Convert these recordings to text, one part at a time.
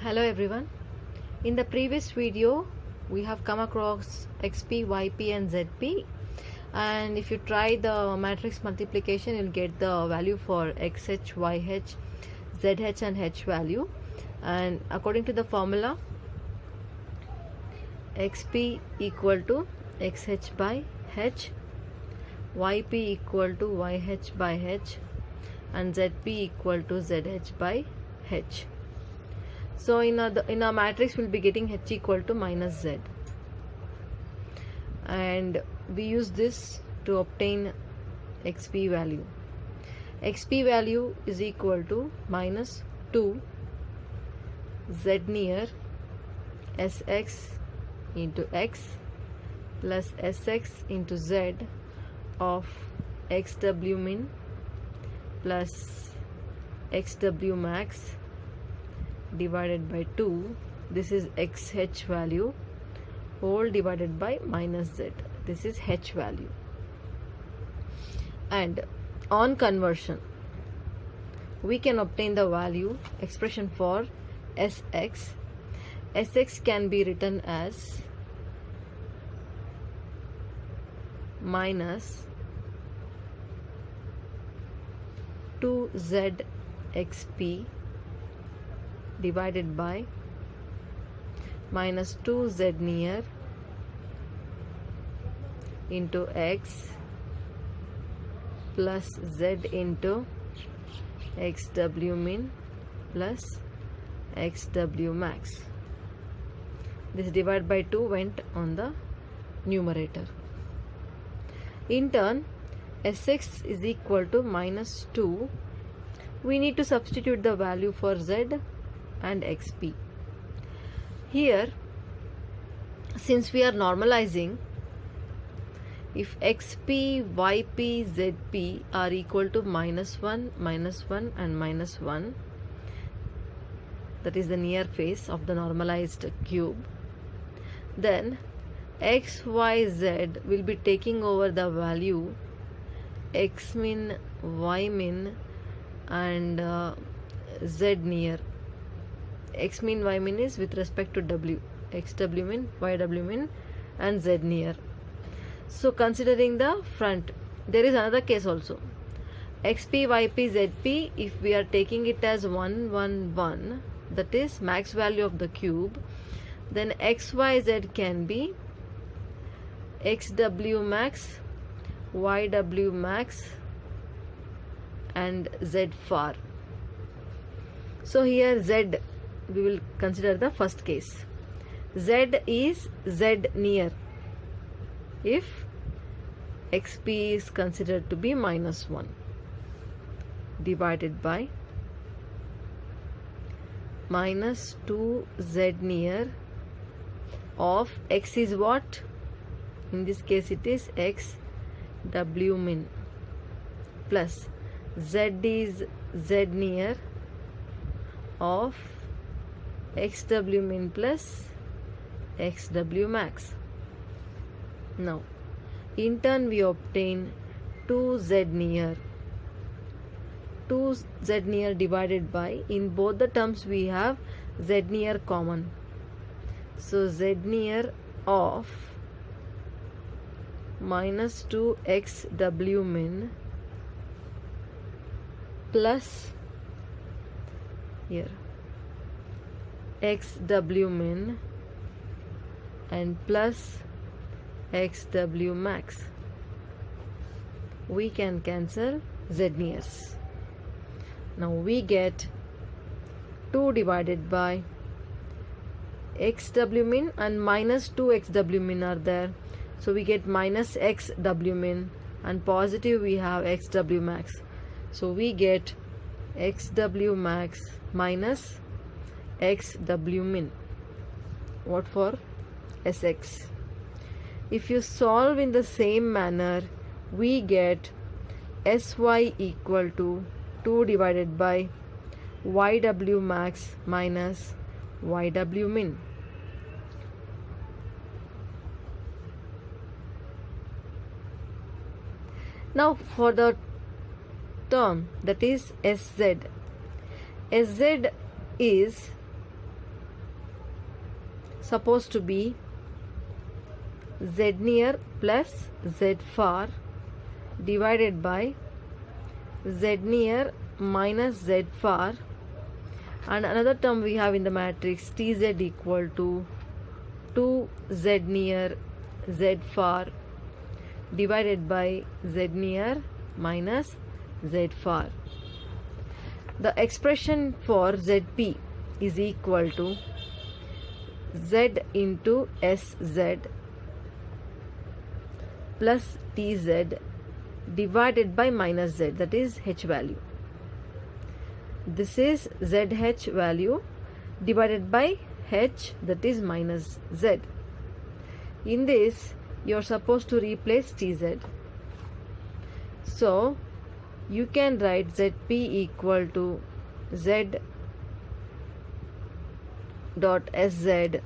Hello everyone. In the previous video we have come across XP, YP and ZP, and if you try the matrix multiplication you'll get the value for XH, YH, ZH and H value, and according to the formula XP equal to XH by H, YP equal to YH by H and ZP equal to ZH by H. So in our matrix we'll be getting H equal to minus Z, and we use this to obtain XP value. XP value is equal to minus 2 Z near SX into X plus SX into Z of XW min plus XW max divided by 2, this is XH value, whole divided by minus Z, this is H value. And on conversion we can obtain the value expression for SX. SX can be written as minus 2Z XP divided by minus 2Z near into X plus Z into XW min plus XW max. This divided by 2 went on the numerator. In turn, Sx is equal to minus 2. We need to substitute the value for Z and XP. Here, since we are normalizing, if XP, YP, ZP are equal to minus 1 and minus 1, that is the near face of the normalized cube, then X, Y, Z will be taking over the value X min, Y min and Z near. X min, Y min is with respect to W, XW min, YW min and Z near. So considering the front, there is another case also. XP, YP, ZP, if we are taking it as 1, 1, 1, that is max value of the cube, then X, Y, Z can be XW max, YW max and Z far. So here Z, we will consider the first case. Z is Z near if XP is considered to be minus 1 divided by minus 2Z near of X is what? In this case it is XW min plus Z is Z near of XW min plus XW max. Now in turn we obtain 2Z near. 2Z near divided by, in both the terms we have Z near common. So Z near of minus 2 XW min plus here XW min and plus XW max. We can cancel Z nears. Now we get 2 divided by XW min and minus 2 XW min are there. So we get minus XW min and positive we have XW max. So we get XW max minus XW min. What for? Sx. If you solve in the same manner, we get Sy equal to 2 divided by YW max minus YW min. Now for the term that is Sz. Sz is supposed to be z near plus z far divided by z near minus z far, and another term we have in the matrix tz equal to 2z near z far divided by z near minus z far. The expression for zp is equal to z into sz plus tz divided by minus z, that is h value. This is zh value divided by h, that is minus z. In this you are supposed to replace tz. So you can write zp equal to z dot sz.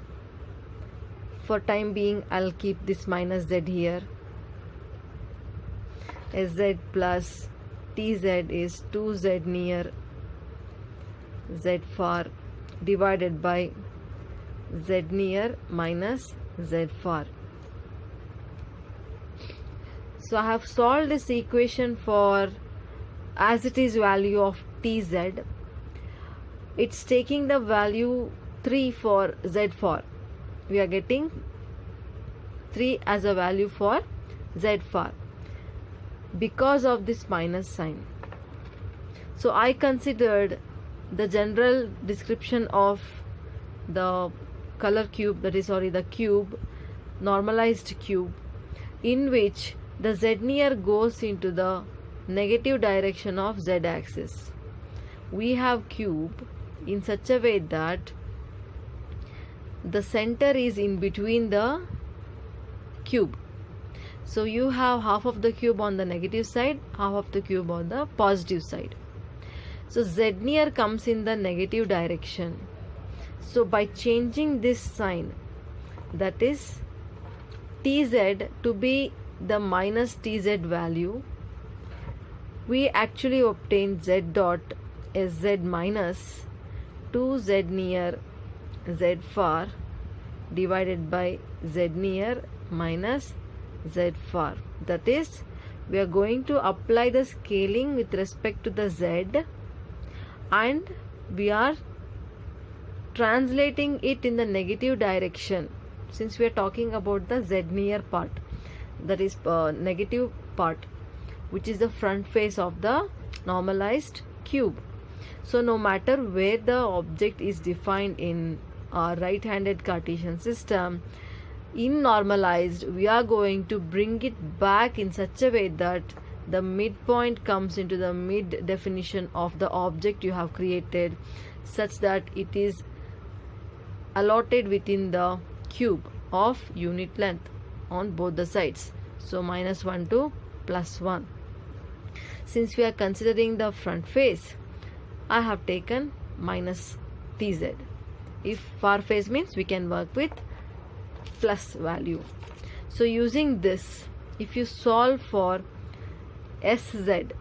For time being I'll keep this minus z here. Sz plus tz is 2z near z far divided by z near minus z far. So I have solved this equation for as it is value of tz. It's taking the value 3 for z far. We are getting 3 as a value for z far because of this minus sign. So I considered the general description of the color cube, that is the cube, normalized cube, in which the z near goes into the negative direction of z axis. We have cube in such a way that the center is in between the cube. So you have half of the cube on the negative side, half of the cube on the positive side. So z near comes in the negative direction. So by changing this sign, that is tz to be the minus tz value, we actually obtain z dot sz minus 2z near z far divided by z near minus z far. That is, we are going to apply the scaling with respect to the z, and we are translating it in the negative direction, since we are talking about the z near part, that is negative part, which is the front face of the normalized cube. So no matter where the object is defined in our right-handed Cartesian system, in normalized we are going to bring it back in such a way that the midpoint comes into the mid definition of the object you have created, such that it is allotted within the cube of unit length on both the sides. So -1 to +1. Since we are considering the front face, I have taken minus tz. If far face means we can work with plus value. So using this, if you solve for sz,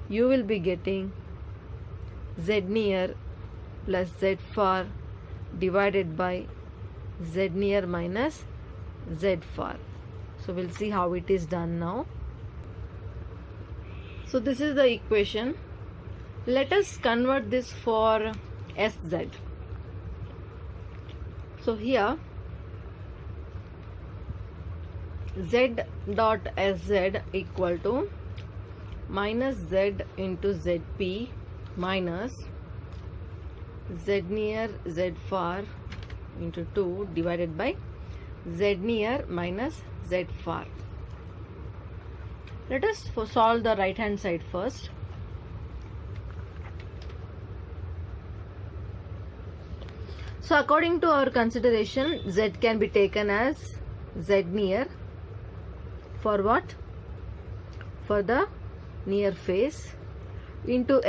you will be getting z near plus z far divided by z near minus z far. So we'll see how it is done now. So this is the equation. Let us convert this for sz. So here z dot sz equal to minus z into zp minus z near z far into 2 divided by z near minus z far. Let us solve the right hand side first. So according to our consideration, z can be taken as z near for what? For the near face into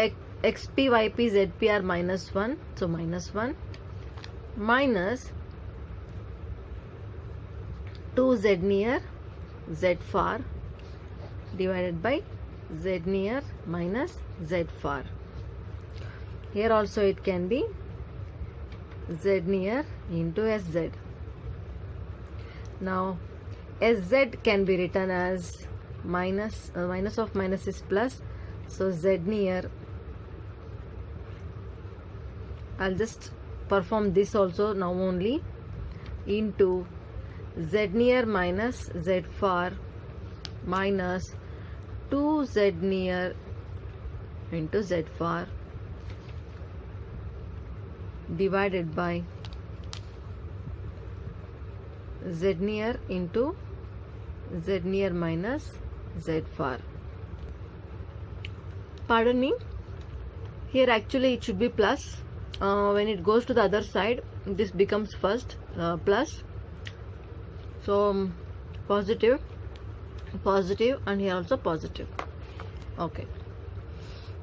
xp, yp, zp are -1, so -1 minus 2z near z far divided by z near minus z far. Here also it can be Z near into SZ. Now SZ can be written as minus of minus is plus, so Z near, I'll just perform this also now only, into Z near minus Z far minus 2Z near into Z far divided by Z near into Z near minus Z far. Pardon me, here actually it should be plus. When it goes to the other side, this becomes first plus. So positive, and here also positive. Okay.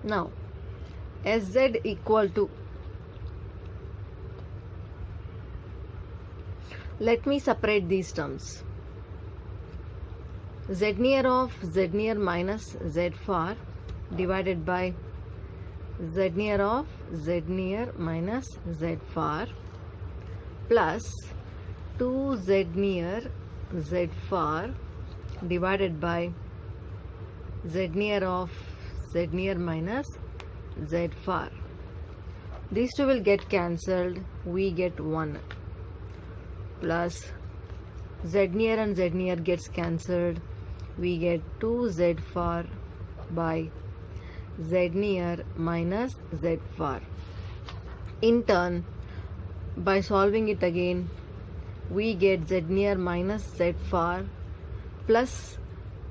Now SZ equal to, let me separate these terms. Z near of Z near minus Z far divided by Z near of Z near minus Z far plus 2Z near Z far divided by Z near of Z near minus Z far. These two will get cancelled. We get 1 plus Z near and Z near gets cancelled. We get 2Z far by Z near minus Z far. In turn, by solving it again, we get Z near minus Z far plus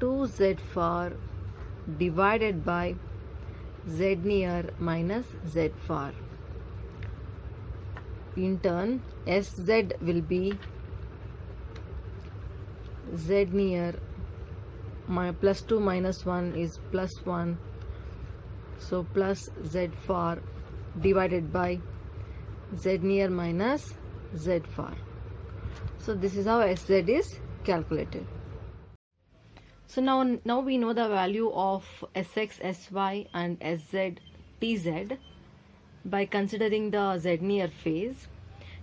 2Z far divided by Z near minus Z far. In turn, SZ will be Z near plus 2 minus 1 is plus 1, so plus Z far divided by Z near minus Z far. So this is how SZ is calculated. So now we know the value of Sx, Sy and Sz, Tz by considering the Z near phase.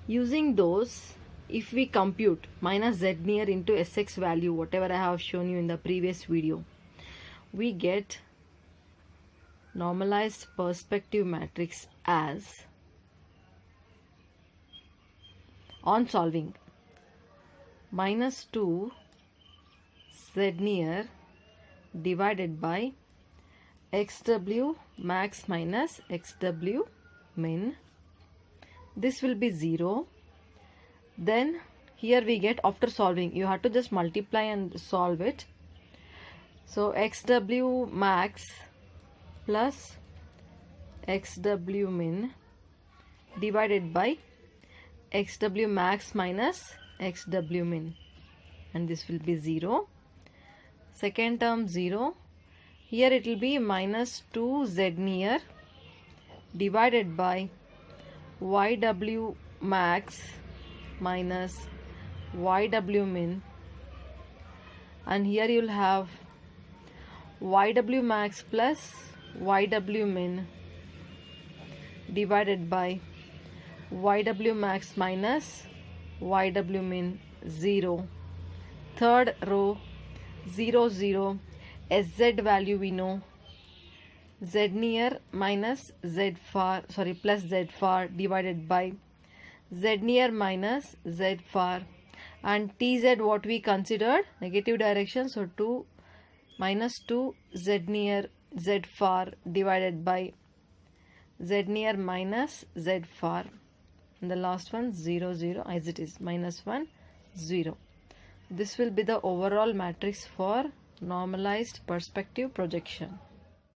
Using those, if we compute minus Z near into Sx value, whatever I have shown you in the previous video, we get normalized perspective matrix as, on solving, minus 2 Z near divided by XW max minus XW min. This will be 0. Then here we get, after solving, you have to just multiply and solve it. So XW max plus XW min divided by XW max minus XW min, and this will be 0. Second term 0. Here it will be minus 2 Z near divided by YW max minus YW min, and here you will have YW max plus YW min divided by YW max minus YW min 0. Third row 0 0, SZ value we know, Z near minus Z far, plus Z far divided by Z near minus Z far, and Tz what we considered, negative direction, so 2 minus 2 Z near Z far divided by Z near minus Z far, and the last one 0 0 as it is, minus 1 0. This will be the overall matrix for normalized perspective projection.